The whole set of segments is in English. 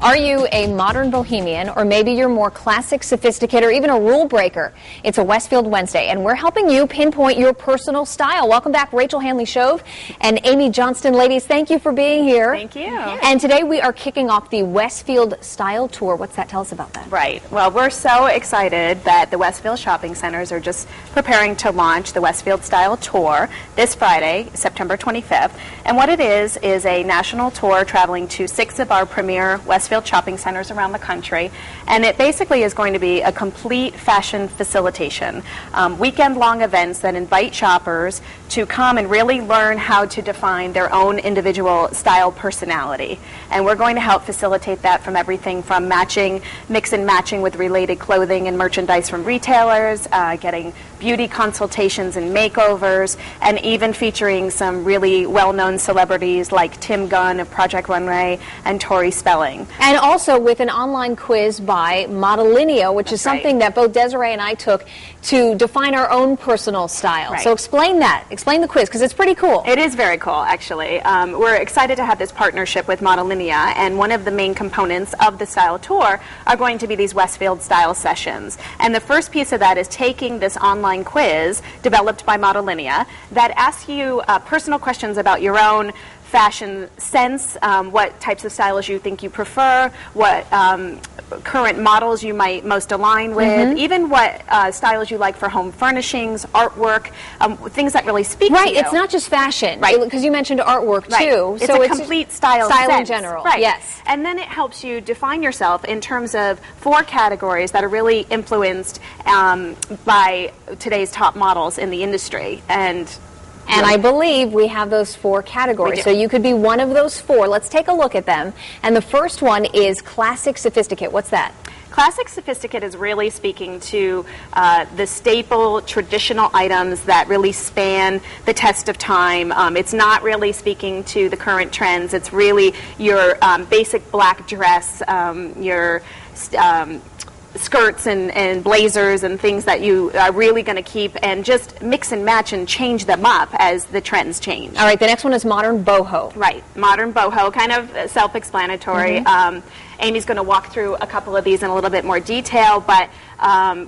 Are you a modern bohemian, or maybe you're more classic, sophisticated, or even a rule breaker? It's a Westfield Wednesday, and we're helping you pinpoint your personal style. Welcome back, Rachel Hanley-Shove and Amy Johnston. Ladies, thank you for being here. Thank you. And today we are kicking off the Westfield Style Tour. What's that? Tell us about that. Right. Well, we're so excited that the Westfield shopping centers are just preparing to launch the Westfield Style Tour this Friday, September 25th. And what it is a national tour traveling to 6 of our premier Westfield shopping centers around the country, and it basically is going to be a complete fashion facilitation, weekend-long events that invite shoppers to come and really learn how to define their own individual style personality. And we're going to help facilitate that from everything from mix and matching with related clothing and merchandise from retailers, getting beauty consultations and makeovers, and even featuring some really well-known celebrities like Tim Gunn of Project Runway and Tori Spelling. And also with an online quiz by Modelinea, which is something that both Desiree and I took to define our own personal style. So explain that. Explain the quiz, because it's pretty cool. It is very cool, actually. We're excited to have this partnership with Modelinea, and one of the main components of the Style Tour are going to be these Westfield Style Sessions. And the first piece of that is taking this online quiz developed by Modelinea that asks you personal questions about your own fashion sense, what types of styles you think you prefer, what current models you might most align with, even what styles you like for home furnishings, artwork, things that really speak to you. Right, it's not just fashion, because you mentioned artwork too. It's a complete style sense. In general, yes. And then it helps you define yourself in terms of 4 categories that are really influenced by today's top models in the industry. And I believe we have those 4 categories. So you could be one of those 4. Let's take a look at them. And the first one is Classic Sophisticate. What's that? Classic Sophisticate is really speaking to the staple, traditional items that really span the test of time. It's not really speaking to the current trends. It's really your basic black dress, your skirts and blazers and things that you are really going to keep and just mix and match and change them up as the trends change. All right, the next one is Modern Boho. Right, Modern Boho, kind of self-explanatory. Amy's going to walk through a couple of these in a little bit more detail, but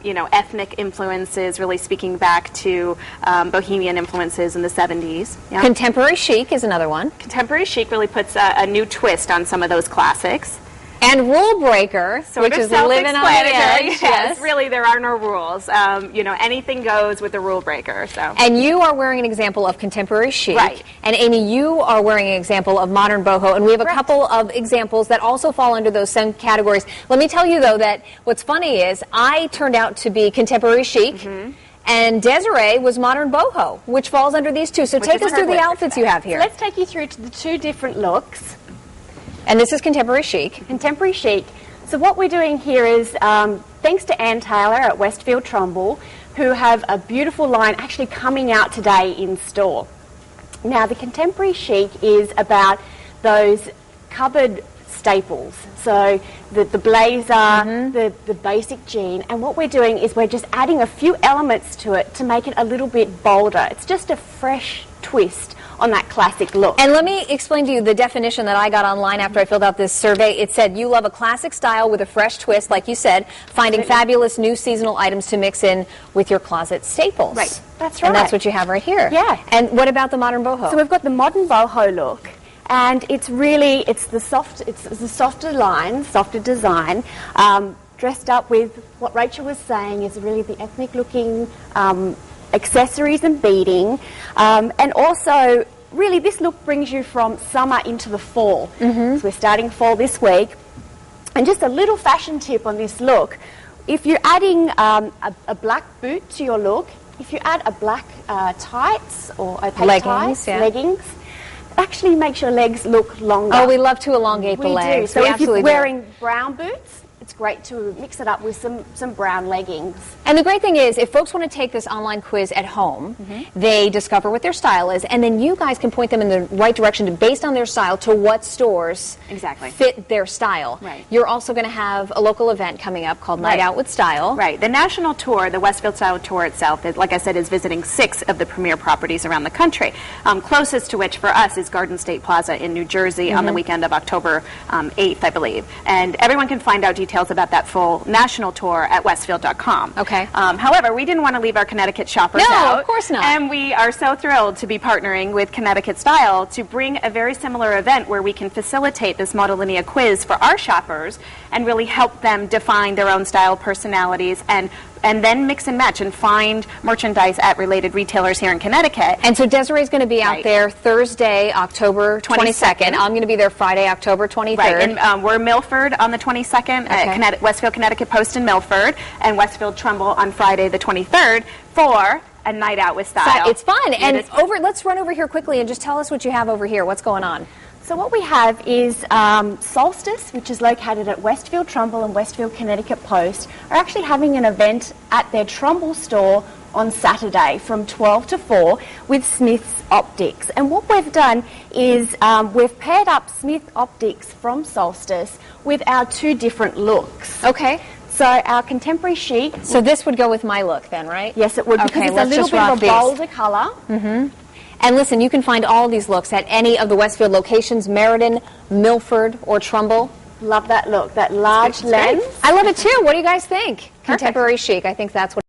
you know, ethnic influences, really speaking back to bohemian influences in the 70s. Yeah. Contemporary chic is another one. Contemporary chic really puts a new twist on some of those classics. And Rule Breaker, which is living on the edge. Yes, really, there are no rules. You know, anything goes with the Rule Breaker. So. And you are wearing an example of contemporary chic. Right. And Amy, you are wearing an example of modern boho. And we have a couple of examples that also fall under those same categories. Let me tell you, though, that what's funny is I turned out to be contemporary chic. And Desiree was modern boho, which falls under these two. So take us through the outfits you have here. So let's take you through to the 2 different looks. And this is contemporary chic. Contemporary chic. So what we're doing here is, thanks to Ann Taylor at Westfield Trumbull, who have a beautiful line actually coming out today in store. Now, the contemporary chic is about those cupboard staples. So the blazer, the basic jean, and what we're doing is we're just adding a few elements to it to make it a little bit bolder. It's just a fresh twist on that classic look. And let me explain to you the definition that I got online after I filled out this survey. It said, you love a classic style with a fresh twist, like you said, finding fabulous new seasonal items to mix in with your closet staples. Right, that's right. And that's what you have right here. Yeah. And what about the modern boho? So we've got the modern boho look. And it's the softer line, softer design, dressed up with what Rachel was saying is really the ethnic looking accessories and beading, and also really this look brings you from summer into the fall. So we're starting fall this week, and just a little fashion tip on this look: if you're adding a black boot to your look, if you add a black tights or leggings, leggings, it actually makes your legs look longer. Oh, we love to elongate the legs. Do. So if you're wearing brown boots, it's great to mix it up with some brown leggings. And the great thing is, if folks want to take this online quiz at home, they discover what their style is, and then you guys can point them in the right direction based on their style to what stores fit their style. Right. You're also going to have a local event coming up called Night Out with Style. Right. The national tour, the Westfield Style Tour itself, is, like I said, is visiting 6 of the premier properties around the country. Closest to which for us is Garden State Plaza in New Jersey on the weekend of October 8th, I believe. And everyone can find out details about that full national tour at westfield.com. Okay. However, we didn't want to leave our Connecticut shoppers out. out. No, of course not. And we are so thrilled to be partnering with Connecticut Style to bring a very similar event where we can facilitate this Modelinea quiz for our shoppers and really help them define their own style, personalities, and then mix and match and find merchandise at related retailers here in Connecticut. And so Desiree's going to be out there Thursday, October 22nd. I'm going to be there Friday, October 23rd. Right, and we're Milford on the 22nd, at Westfield Connecticut Post in Milford, and Westfield Trumbull on Friday the 23rd for a night out with style. It's fun. And let's run over here quickly and just tell us what you have over here. What's going on? So what we have is Solstice, which is located at Westfield Trumbull and Westfield Connecticut Post, are actually having an event at their Trumbull store on Saturday from 12 to 4 with Smith's Optics. And what we've done is we've paired up Smith Optics from Solstice with our 2 different looks. Okay. So our contemporary chic. So this would go with my look then, right? Yes, it would, because it's a little bit of a bolder colour. And listen, you can find all these looks at any of the Westfield locations, Meriden, Milford, or Trumbull. Love that look, that large lens. I love it too. What do you guys think? Contemporary chic. I think that's what